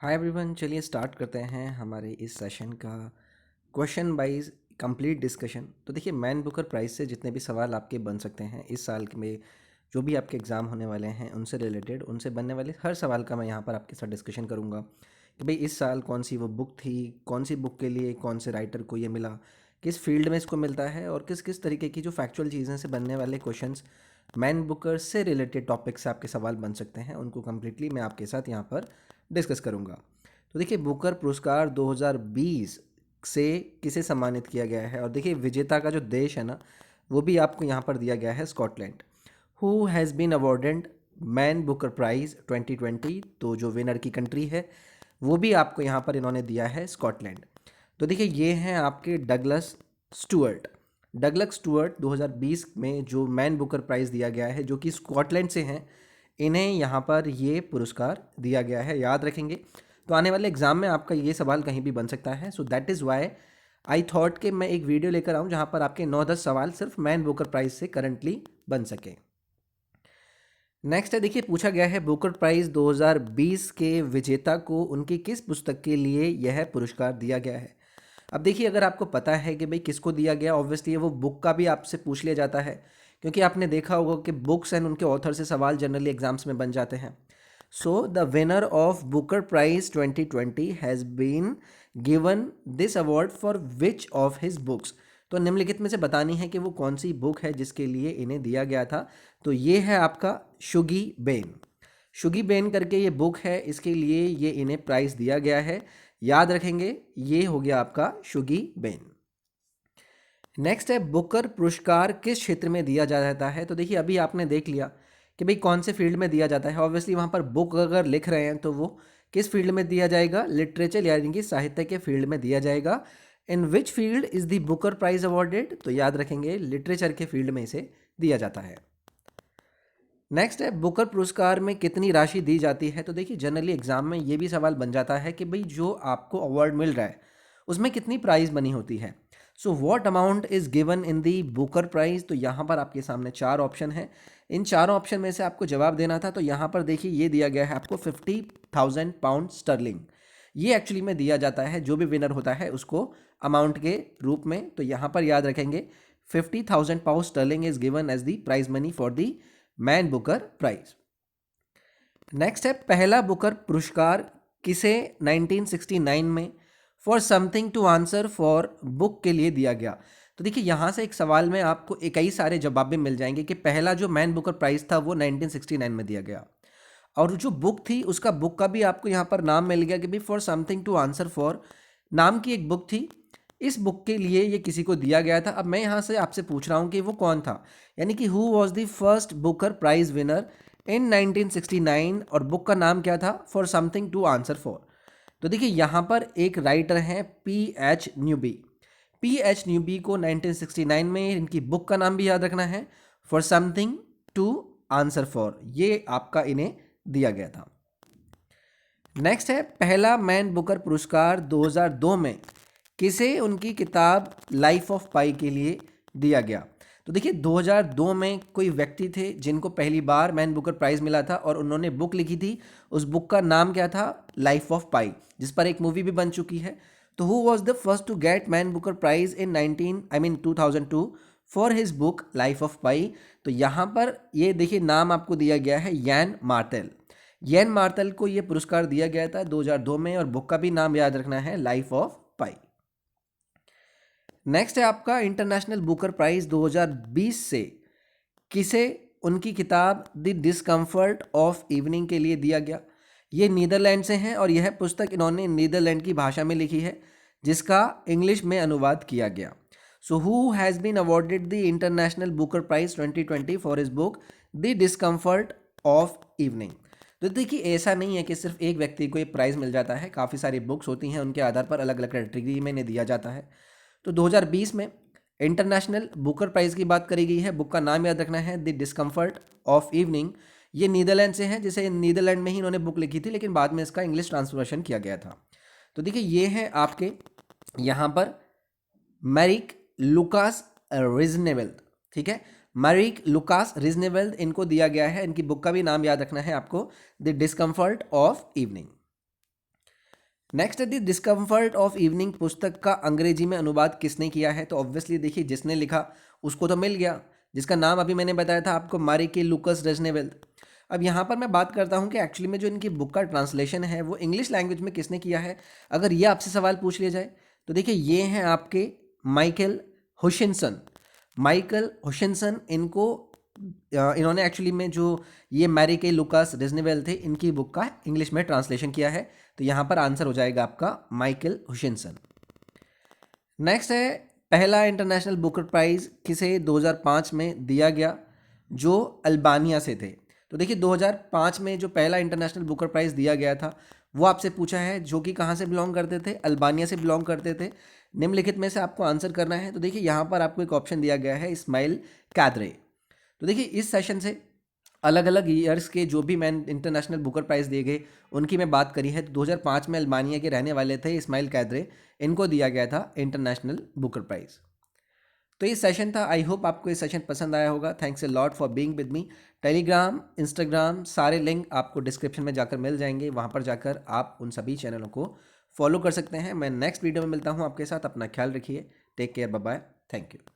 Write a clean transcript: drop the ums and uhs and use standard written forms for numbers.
Hi everyone, चलिए start करते हैं हमारे इस सेशन का क्वेश्चन वाइज कंप्लीट डिस्कशन। तो देखिए, मैन बुकर प्राइज़ से जितने भी सवाल आपके बन सकते हैं इस साल में, जो भी आपके एग्ज़ाम होने वाले हैं उनसे रिलेटेड, उनसे बनने वाले हर सवाल का मैं यहाँ पर आपके साथ डिस्कशन करूँगा कि भाई इस साल कौन सी वो बुक थी, कौन सी बुक के लिए कौन से राइटर को ये मिला, किस फील्ड में इसको मिलता है और किस किस तरीके की जो फैक्चुअल चीज़ें से बनने वाले क्वेश्चंस मैन बुकर से रिलेटेड टॉपिक से आपके सवाल बन सकते हैं, उनको कम्प्लीटली मैं आपके साथ यहाँ पर डिस्कस करूँगा। तो देखिए, बुकर पुरस्कार 2020 से किसे सम्मानित किया गया है, और देखिए विजेता का जो देश है ना, वो भी आपको यहाँ पर दिया गया है, Scotland. Who has been awarded Man Booker Prize 2020, तो जो विनर की कंट्री है वो भी आपको यहाँ पर इन्होंने दिया है, स्कॉटलैंड। तो देखिए, ये हैं आपके डगलस स्टुअर्ट। डगलस स्टुअर्ट 2020 में जो मैन बुकर प्राइज़ दिया गया है, जो कि स्कॉटलैंड से हैं, इन्हें यहाँ पर ये पुरस्कार दिया गया है, याद रखेंगे। तो आने वाले एग्जाम में आपका ये सवाल कहीं भी बन सकता है। So that is why I thought कि मैं एक वीडियो लेकर आऊँ जहाँ पर आपके 9-10 सवाल सिर्फ मैन बुकर प्राइज़ से करंटली बन सके। नेक्स्ट है, देखिए पूछा गया है बुकर प्राइज़ 2020 के विजेता को उनकी किस पुस्तक के लिए यह पुरस्कार दिया गया है। अब देखिए, अगर आपको पता है कि भाई किसको दिया गया, ऑब्वियसली वो बुक का भी आपसे पूछ लिया जाता है, क्योंकि आपने देखा होगा कि बुक्स एंड उनके ऑथर से सवाल जनरली एग्जाम्स में बन जाते हैं। So the winner of Booker prize 2020 has been given this award for which of his books. तो निम्नलिखित में से बतानी है कि वो कौन सी बुक है जिसके लिए इन्हें दिया गया था। तो ये है आपका शुगी बेन। शुगी बेन करके ये बुक है, इसके लिए ये इन्हें प्राइज़ दिया गया है, याद रखेंगे। ये हो गया आपका शुगी बेन। नेक्स्ट है, बुकर पुरस्कार किस क्षेत्र में दिया जाता है। तो देखिए, अभी आपने देख लिया कि भाई कौन से फील्ड में दिया जाता है। ऑब्वियसली वहाँ पर बुक अगर लिख रहे हैं तो वो किस फील्ड में दिया जाएगा, लिटरेचर यानी कि साहित्य के फील्ड में दिया जाएगा। In which field is the Booker prize awarded, तो याद रखेंगे लिटरेचर के फील्ड में इसे दिया जाता है। नेक्स्ट है, बुकर पुरस्कार में कितनी राशि दी जाती है। तो देखिए, जनरली एग्जाम में ये भी सवाल बन जाता है कि भाई जो आपको अवार्ड मिल रहा है उसमें कितनी प्राइज बनी होती है। So what amount is given in the Booker Prize. तो यहाँ पर आपके सामने 4 ऑप्शन है, इन चारों ऑप्शन में से आपको जवाब देना था। तो यहाँ पर देखिए, ये दिया गया है आपको 50,000 पाउंड स्टर्लिंग। ये एक्चुअली में दिया जाता है जो भी विनर होता है उसको अमाउंट के रूप में। तो यहाँ पर याद रखेंगे 50,000 pound sterling is given as the prize money for the Man Booker prize. Next है, पहला बुकर पुरस्कार किसे 1969 में for something to answer for book के लिए दिया गया। तो देखिए, यहाँ से एक सवाल में आपको कई सारे जवाब भी मिल जाएंगे कि पहला जो मैन बुकर प्राइज था वो 1969 में दिया गया, और जो बुक थी उसका बुक का भी आपको यहाँ पर नाम मिल गया कि भाई for something to answer for नाम की एक बुक थी। इस बुक के लिए ये किसी को दिया गया था। अब मैं यहाँ से आपसे पूछ रहा हूँ कि वो कौन था, यानी कि who was the first Booker prize winner in 1969, और बुक का नाम क्या था, for something to answer for. तो देखिए, यहाँ पर एक राइटर हैं P.H. न्यूबी। P.H. न्यूबी को 1969 में इनकी बुक का नाम भी याद रखना है, for something to answer for, ये आपका इन्हें दिया गया था। नेक्स्ट है, पहला मैन बुकर पुरस्कार 2002 में किसे उनकी किताब लाइफ ऑफ पाई के लिए दिया गया। तो देखिए, 2002 में कोई व्यक्ति थे जिनको पहली बार मैन बुकर प्राइज़ मिला था, और उन्होंने बुक लिखी थी। उस बुक का नाम क्या था, लाइफ ऑफ पाई, जिस पर एक मूवी भी बन चुकी है। तो who was the first to get man Booker prize in 2002 for his book life of pi. तो यहाँ पर ये देखिए, नाम आपको दिया गया है यान मार्टेल। यान मार्टेल को ये पुरस्कार दिया गया था 2002 में, और बुक का भी नाम याद रखना है, लाइफ ऑफ पाई। नेक्स्ट है आपका, इंटरनेशनल बुकर प्राइज 2020 से किसे उनकी किताब द डिस्कम्फर्ट ऑफ इवनिंग के लिए दिया गया। ये नीदरलैंड से हैं, और यह पुस्तक इन्होंने नीदरलैंड की भाषा में लिखी है, जिसका इंग्लिश में अनुवाद किया गया। So who has been awarded the International Booker prize 2020 for his book the discomfort of evening. तो देखिए, ऐसा नहीं है कि सिर्फ एक व्यक्ति को ये प्राइज़ मिल जाता है, काफ़ी सारी बुक्स होती हैं, उनके आधार पर अलग अलग कैटेगरी में इन्हें दिया जाता है। तो 2020 में इंटरनेशनल बुकर प्राइज़ की बात करी गई है। बुक का नाम याद रखना है, द डिस्कम्फर्ट ऑफ इवनिंग। ये नीदरलैंड से हैं, जिसे नीदरलैंड में ही इन्होंने बुक लिखी थी, लेकिन बाद में इसका इंग्लिश ट्रांसलेशन किया गया था। तो देखिए, ये हैं आपके यहाँ पर मैरिक लुकास रिजनेवेल्ड, ठीक है, मैरिक लुकास रिजनेवेल्ड, इनको दिया गया है। इनकी बुक का भी नाम याद रखना है आपको, the discomfort of evening. Next है द डिस्कम्फर्ट ऑफ इवनिंग पुस्तक का अंग्रेजी में अनुवाद किसने किया है? तो ऑब्वियसली देखिए जिसने लिखा उसको तो मिल गया, जिसका नाम अभी मैंने बताया था आपको, मारिके लुकस रेजनेवेल। अब यहाँ पर मैं बात करता हूँ कि एक्चुअली में जो इनकी बुक का ट्रांसलेशन है वो इंग्लिश लैंग्वेज में किसने किया है। अगर ये आपसे सवाल पूछ लिया जाए तो देखिए ये हैं आपके माइकल हुशिनसन। माइकल हुशिनसन इनको इन्होंने एक्चुअली में जो ये मैरिके लुकास रेजनेवेल थे इनकी बुक का इंग्लिश में ट्रांसलेशन किया है। तो यहाँ पर आंसर हो जाएगा आपका माइकल हुशिनसन। नेक्स्ट है पहला इंटरनेशनल बुकर प्राइज़ किसे 2005 में दिया गया, जो अल्बानिया से थे। तो देखिए 2005 में जो पहला इंटरनेशनल बुकर प्राइज़ दिया गया था वो आपसे पूछा है, जो कि कहाँ से बिलोंग करते थे, अल्बानिया से बिलोंग करते थे। निम्नलिखित में से आपको आंसर करना है। तो देखिए यहाँ पर आपको एक ऑप्शन दिया गया है, इस्माइल कादरे। तो देखिए इस सेशन से अलग अलग ईयर्स के जो भी मैन इंटरनेशनल बुकर प्राइज़ दिए गए उनकी मैं बात करी है। तो 2005 में अल्बानिया के रहने वाले थे इस्माइल कादरे, इनको दिया गया था इंटरनेशनल बुकर प्राइज़। तो ये सेशन था। आई होप आपको ये सेशन पसंद आया होगा। Thanks a lot for being with me. Telegram, Instagram, सारे लिंक आपको डिस्क्रिप्शन में जाकर मिल जाएंगे, वहाँ पर जाकर आप उन सभी चैनलों को फॉलो कर सकते हैं। मैं नेक्स्ट वीडियो में मिलता हूँ आपके साथ। अपना ख्याल रखिए। Take care, bye bye, thank you.